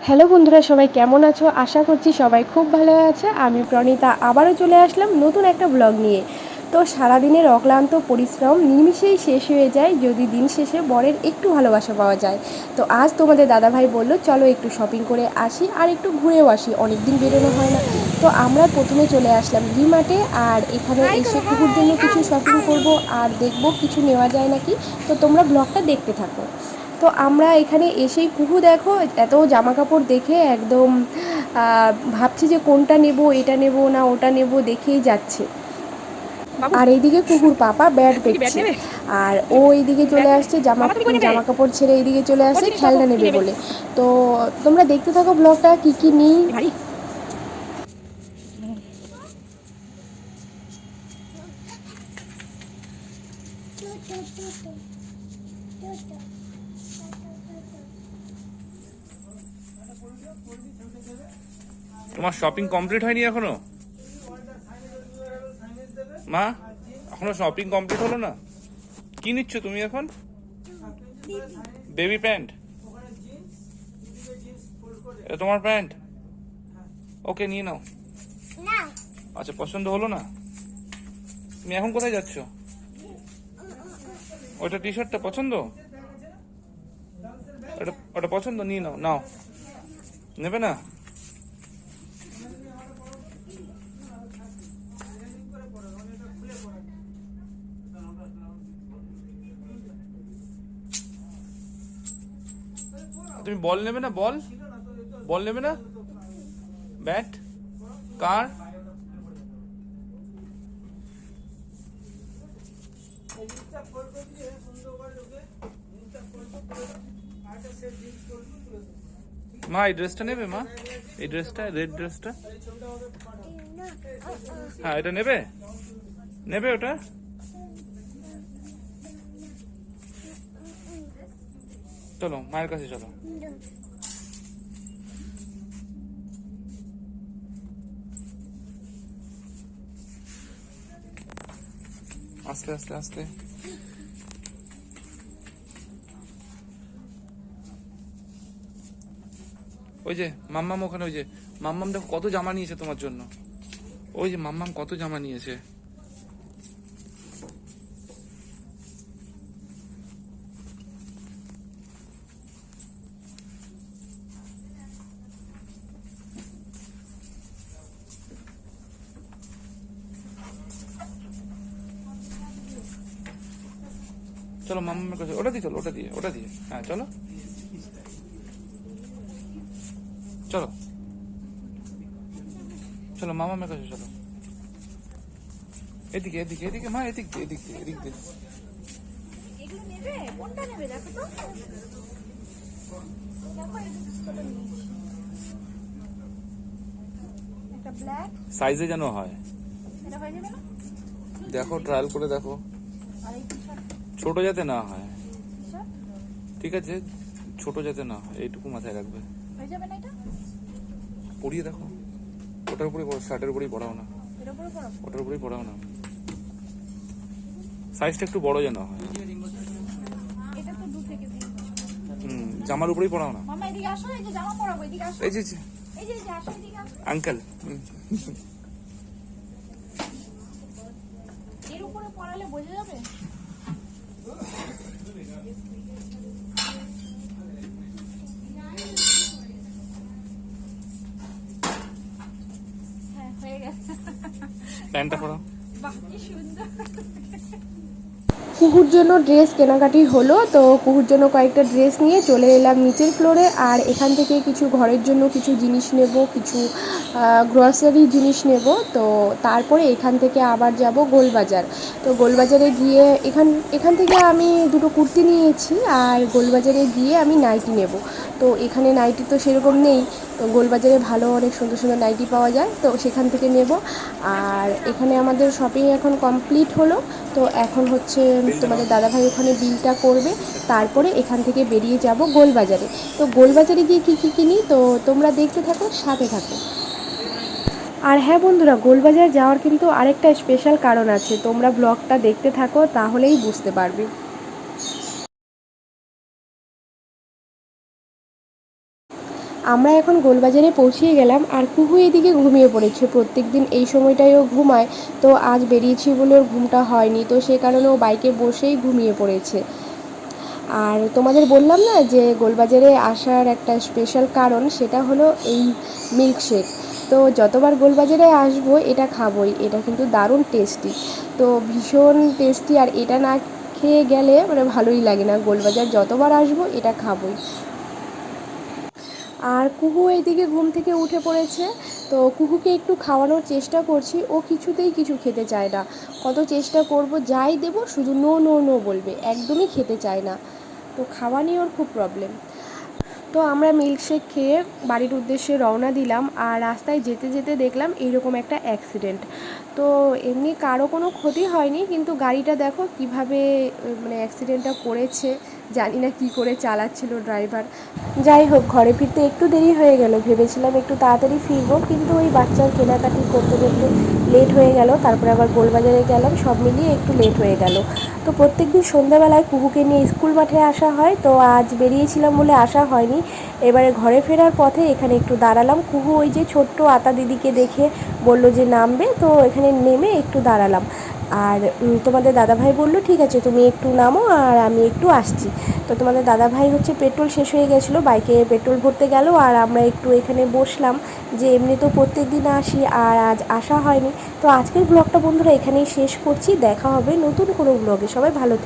Hello বন্ধুরা, সবাই কেমন আছো? আশা করছি সবাই খুব ভালো আছে। আমি প্রণীতা আবারও চলে আসলাম নতুন একটা ব্লগ নিয়ে। তো সারাদিনের অক্লান্ত পরিশ্রম নিমিষেই শেষ হয়ে যায় যদি দিন শেষে বরের একটু ভালোবাসা পাওয়া যায়। তো আজ তোমাদের দাদাভাই বলল চলো একটু শপিং করে আসি আর একটু ঘুরেও আসি, অনেক দিন বেরোনো হয় না। তো আমরা প্রথমে চলে আসলাম ভি-মার্টে, আর এখানে এসে কুকুর জন্য কিছু শপিং করব আর দেখব কিছু নেওয়া যায় নাকি। তো তোমরা ব্লগটা দেখতে থাকো। তো আমরা এখানে এসেই কুহু দেখো এত জামা কাপড় দেখে একদম ভাবছি যে কোনটা নেব, এটা নেব না ওটা নেব, দেখেই যাচ্ছে। আর এইদিকে কুকুর পাপা ব্যাট দেখছে, আর ও এইদিকে চলে আসছে জামা কাপড় ছেড়ে এইদিকে চলে আসছে খেলনা নেবে বলে। তো তোমরা দেখতে থাকো ব্লগটা কি কি নিই। তোমার শপিং কমপ্লিট হয়নি এখনো? মা, এখনো শপিং কমপ্লিট হলো না? কি নিচ্ছ তুমি এখন? Baby pant? এটা তোমার প্যান্ট? ওকে, নিয়ে নাও। আচ্ছা, পছন্দ হলো না? তুমি এখন কোথায় যাচ্ছ? ওটা টি শার্টটা পছন্দ? ওটা পছন্দ, নিয়ে নাও। নাও, নেবে না? তুমি বল নেবে না? বল বল নেবে না? ব্যাট কার? মা, এই ড্রেসটা নেবে? মা, এই ড্রেসটা, রেড ড্রেসটা। হ্যাঁ, এটা নেবে? নেবে ওটা? চলো মায়ের কাছে চলো। আস্তে আস্তে আস্তে। ওই যে মাম্মাম ওখানে, ওই যে মাম্মাম দেখো কত জামা নিয়েছে তোমার জন্য। ওই যে মাম্মাম কত জামা নিয়েছে। চলো মাম্মামের কাছে, ওটা দিয়ে চলো, ওটা দিয়ে হ্যাঁ চলো চলো চলো মামামের কাছে চলো। এদিকে এদিকে এদিকে মা, এদিক দিয়ে এদিক দিয়ে এদিক দিয়ে। সাইজে যেন হয়, দেখো ট্রায়াল করে দেখো, ছোট যাতে না হয়। ঠিক আছে, ছোট যাতে না হয়, এইটুকু মাথায় রাখবে। পরিয়ে দেখো, ওটার উপরে শার্টের উপরেই পরাও না, ওটার উপরেই পরাও না। সাইজটা একটু বড় যেন হয়। জামার উপরেই পরাও না। এই যে আঙ্কেল, এর উপরে পড়ালে বোঝা যাবে। হ্যাঁ, হয়ে গেছে। প্যান্টটা পরাও। বাহ, কি সুন্দর। কুকুর জন্য ড্রেস কেনাকাটি হলো, তো কুকুর জন্য কয়েকটা ড্রেস নিয়ে চলে এলাম নিচের ফ্লোরে। আর এখান থেকে কিছু ঘরের জন্য কিছু জিনিস নেব, কিছু গ্রসারি জিনিস নেব। তো তারপরে এখান থেকে আবার যাব গোলবাজার। তো গোলবাজারে গিয়ে এখান থেকে আমি দুটো কুর্তি নিয়েছি, আর গোলবাজারে গিয়ে আমি নাইটি নেব। তো এখানে নাইটি তো সেরকম নেই, তো গোলবাজারে ভালো অনেক সুন্দর সুন্দর নাইটি পাওয়া যায়, তো সেখান থেকে নেব। আর এখানে আমাদের শপিং এখন কমপ্লিট হলো। তো এখন হচ্ছে তোমাদের দাদাভাই ওখানে বিলটা করবে, তারপরে এখান থেকে বেরিয়ে যাব গোলবাজারে। তো গোলবাজারে গিয়ে কী কী কিনি তো তোমরা দেখতে থাকো, সাথে থাকো। আর হ্যাঁ বন্ধুরা, গোলবাজার যাওয়ার কিন্তু আরেকটা স্পেশাল কারণ আছে, তোমরা ব্লগটা দেখতে থাকো তাহলেই বুঝতে পারবে। আমরা এখন গোলবাজারে পৌঁছিয়ে গেলাম, আর কুহু এদিকে ঘুমিয়ে পড়েছে। প্রত্যেক দিন এই সময়টায় ও ঘুমায়, তো আজ বেরিয়েছি বলে ওর ঘুমটা হয়নি, তো সে কারণে ও বাইকে বসেই ঘুমিয়ে পড়েছে। আর তোমাদের বললাম না যে গোলবাজারে আসার একটা স্পেশাল কারণ, সেটা হলো এই মিল্কশেক। তো যতবার গোলবাজারে আসবো এটা খাবোই, এটা কিন্তু দারুণ টেস্টি, তো ভীষণ টেস্টি। আর এটা না খেয়ে গেলে মানে ভালোই লাগে না, গোলবাজার যতবার আসবো এটা খাবোই। আর কুহু এইদিকে ঘুম থেকে উঠে পড়েছে, তো কুহুকে একটু খাওয়ানোর চেষ্টা করছি, ও কিছুতেই কিছু খেতে চায় না। কত চেষ্টা করব, যাই দেবো শুধু নো নো নো বলবে, একদমই খেতে চায় না। তো খাওয়া নিয়ে ওর খুব প্রবলেম। তো আমরা মিল্কশেক খেয়ে বাড়ির উদ্দেশ্যে রওনা দিলাম, আর রাস্তায় যেতে যেতে দেখলাম এইরকম একটা অ্যাক্সিডেন্ট। তো এমনি কারো কোনো ক্ষতি হয়নি, কিন্তু গাড়িটা দেখো কিভাবে মানে অ্যাক্সিডেন্টটা করেছে, জানি না কী করে চালাচ্ছিল ড্রাইভার। যাই হোক, ঘরে ফিরতে একটু দেরি হয়ে গেল, ভেবেছিলাম একটু তাড়াতাড়ি ফিরবো, কিন্তু ওই বাচ্চার কেনাকাটি করতে করতে লেট হয়ে গেল, তারপরে আবার গোলবাজারে গেলাম, সব মিলিয়ে একটু লেট হয়ে গেল। তো প্রত্যেকদিন সন্ধ্যাবেলায় কুহুকে নিয়ে স্কুল মাঠে আসা হয়, তো আজ বেরিয়েছিলাম বলে আসা হয়নি। এবারে ঘরে ফেরার পথে এখানে একটু দাঁড়ালাম, কুহু ওই যে ছোট্ট আতা দিদিকে দেখে বলল যে নামবে, তো এখানে নেমে একটু দাঁড়ালাম। আর তোমাদের দাদাভাই বলল ঠিক আছে তুমি একটু নামো আর আমি একটু আসছি। তো তোমাদের দাদাভাই হচ্ছে পেট্রোল শেষ হয়ে গেছিলো, বাইকে পেট্রোল ভরতে গেল, আর আমরা একটু এখানে বসলাম, যে এমনি তো প্রত্যেক দিন আসি আর আজ আসা হয়নি। তো আজকের ব্লগটা বন্ধুরা এখানেই শেষ করছি, দেখা হবে নতুন কোনো ব্লগে, সবাই ভালো থেকো।